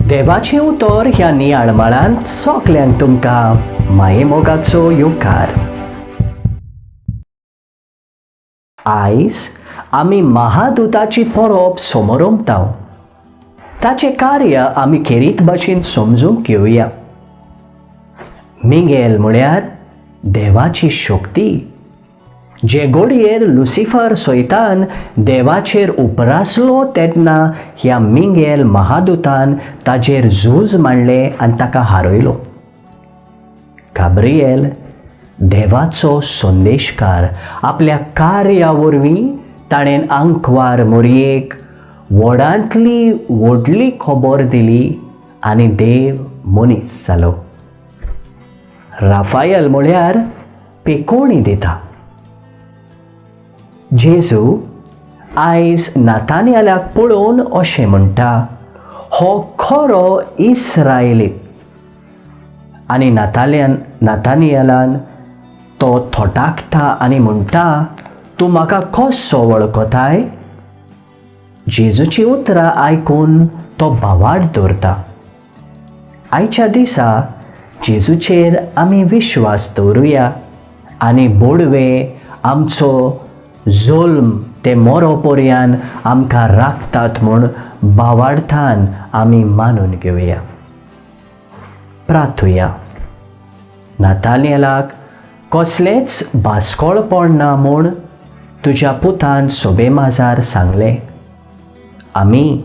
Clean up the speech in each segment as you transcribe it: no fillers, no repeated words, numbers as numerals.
देवाचें उतर ह्या नियाळमाळांत सगल्यांक तुमकां माये मोगाचो येवकार. आयज आमी महादूताची परब समोरंभताव. ताचें कार्य आमी खेरीत भाशेन समजूंक घेवया. मिगेल म्हळ्यार देवाची शक्ती. जे घडयेर लुसिफर सैतान देवाचेर उपरासलो तेन्ना ह्या मिगेल महादूतान ताचेर झूज मांडलें आनी ताका हारयलो. गाब्रिएल देवाचो संदेशकार. आपल्या कार्या वरवीं ताणें आंकवार मोरयेक व्हडांतली व्हडली खबर दिली आनी देव मनीस जालो. राफायल म्हळ्यार पेकोवणी दिता. जेजू आयज नातानियालाक पळोवन अशें म्हणटा, हो खरो इस्रायली. आनी नातानियालान तो थोटाकता आनी म्हणटा, तूं म्हाका कसो वळखताय? जेजूची उतरां आयकून तो भावार्थ दवरता. आयच्या दिसा जेजूचेर आमी विश्वास दवरुया आनी बोडवे आमचो जुल्म ते मरो पर्यान आमकां राखतात म्हूण भावार्थान आमी मानून घेवया. प्रार्थुया. नातानियालाक कसलेंच भासकोळपण ना म्हूण तुज्या पुतान सोबे माजार सांगलें. आमी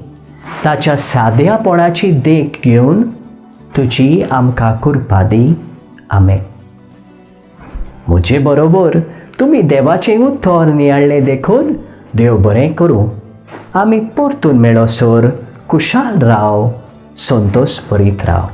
ताच्या सादेपणाची देख घेवन तुजी आमकां कृपा दी. आमेन. म्हजे बरोबर तुमी देवाचें उतर नियाळ्ळें देखून देव बरें करूं. आमी परतून मेळोसर कुशाल राव, संतोश भरीत राव.